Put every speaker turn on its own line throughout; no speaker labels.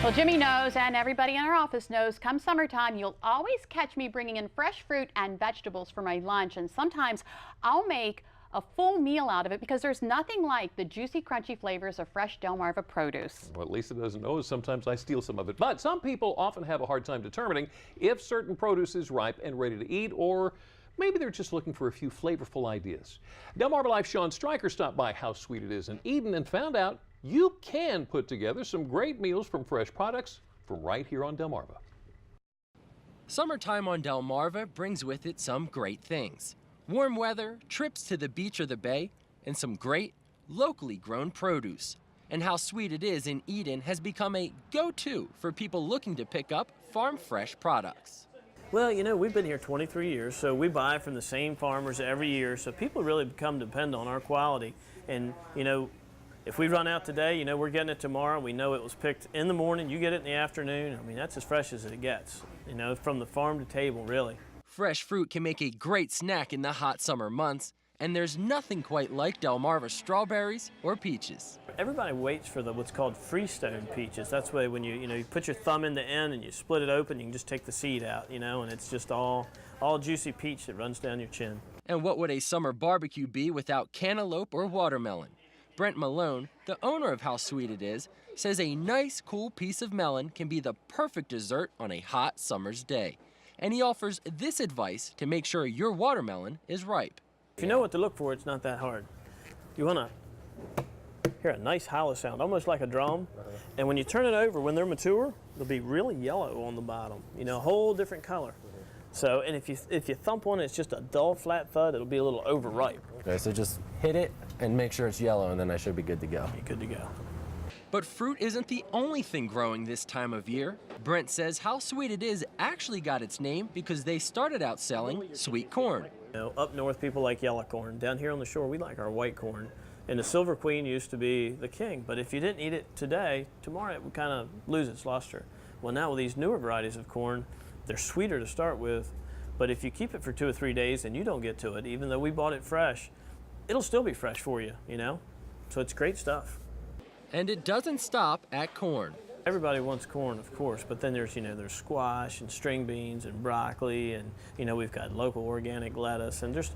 Well, Jimmy knows, and everybody in our office knows, come summertime, you'll always catch me bringing in fresh fruit and vegetables for my lunch, and sometimes I'll make a full meal out of it because there's nothing like the juicy, crunchy flavors of fresh Delmarva produce.
What Lisa doesn't know is sometimes I steal some of it, but some people often have a hard time determining if certain produce is ripe and ready to eat, or maybe they're just looking for a few flavorful ideas. Delmarva Life's Sean Stryker stopped by How Sweet It Is in Eden and found out you can put together some great meals from fresh products from right here on Delmarva.
Summertime on Delmarva brings with it some great things. Warm weather, trips to the beach or the bay, and some great, locally grown produce. And How Sweet It Is in Eden has become a go-to for people looking to pick up farm fresh products.
Well, you know, we've been here 23 years, so we buy from the same farmers every year, so people really come to depend on our quality. And, you know, if we run out today, you know, we're getting it tomorrow. We know it was picked in the morning, you get it in the afternoon. I mean, that's as fresh as it gets, you know, from the farm to table, really.
Fresh fruit can make a great snack in the hot summer months, and there's nothing quite like Delmarva strawberries or peaches.
Everybody waits for what's called freestone peaches. That's why when you put your thumb in the end and you split it open, you can just take the seed out, you know, and it's just all juicy peach that runs down your chin.
And what would a summer barbecue be without cantaloupe or watermelon? Brent Malone, the owner of How Sweet It Is, says a nice, cool piece of melon can be the perfect dessert on a hot summer's day. And he offers this advice to make sure your watermelon is ripe.
If you know what to look for, it's not that hard. You want to hear a nice hollow sound, almost like a drum. And when you turn it over, when they're mature, they'll be really yellow on the bottom, you know, a whole different color. So, and if you thump one, it's just a dull, flat thud, it'll be a little overripe.
Okay, so just hit it and make sure it's yellow, and then I should be good to go.
Be good to go.
But fruit isn't the only thing growing this time of year. Brent says How Sweet It Is actually got its name because they started out selling sweet corn.
You know, up north, people like yellow corn. Down here on the shore, we like our white corn. And the Silver Queen used to be the king, but if you didn't eat it today, tomorrow it would kind of lose its luster. Well, now with these newer varieties of corn, they're sweeter to start with, but if you keep it for 2 or 3 days and you don't get to it, even though we bought it fresh, it'll still be fresh for you, you know? So it's great stuff.
And it doesn't stop at corn.
Everybody wants corn, of course, but then there's, you know, there's squash and string beans and broccoli, and, you know, we've got local organic lettuce, and there's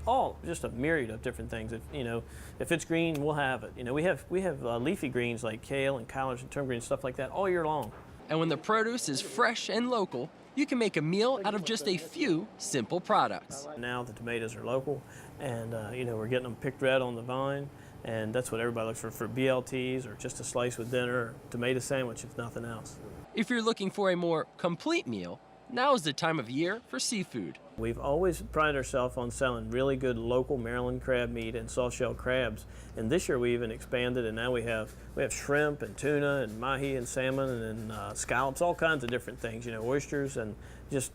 just a myriad of different things. If, you know, if it's green, we'll have it. You know, we have leafy greens like kale and collards and turnip greens, stuff like that all year long.
And when the produce is fresh and local, you can make a meal out of just a few simple products.
Now the tomatoes are local, and you know, we're getting them picked red on the vine, and that's what everybody looks for BLTs or just a slice with dinner, or tomato sandwich if nothing else.
If you're looking for a more complete meal, now is the time of year for seafood.
We've always prided ourselves on selling really good local Maryland crab meat and soft-shell crabs, and this year we even expanded, and now we have shrimp and tuna and mahi and salmon and scallops, all kinds of different things, you know, oysters, and just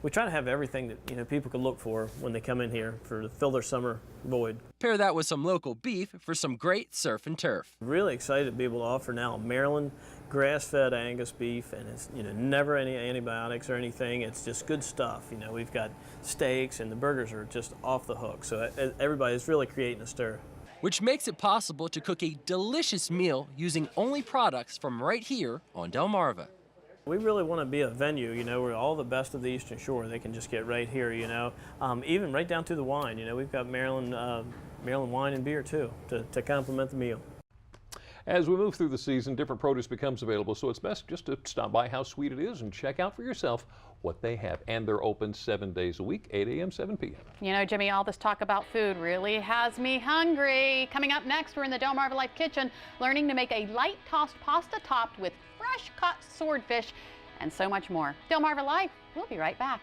we try to have everything that, you know, people can look for when they come in here to fill their summer void.
Pair that with some local beef for some great surf and turf.
Really excited to be able to offer now Maryland grass-fed Angus beef, and it's, you know, never any antibiotics or anything. It's just good stuff. You know, we've got steaks, and the burgers are just off the hook. So everybody's really creating a stir.
Which makes it possible to cook a delicious meal using only products from right here on Delmarva.
We really want to be a venue, you know, where all the best of the Eastern Shore, they can just get right here, you know. Even right down to the wine, you know, we've got Maryland wine and beer too to complement the meal.
As we move through the season, different produce becomes available, so it's best just to stop by How Sweet It Is and check out for yourself what they have. And they're open 7 days a week, 8 a.m., 7 p.m.
You know, Jimmy, all this talk about food really has me hungry. Coming up next, we're in the Delmarva Life kitchen, learning to make a light tossed pasta topped with fresh caught swordfish and so much more. Delmarva Life, we'll be right back.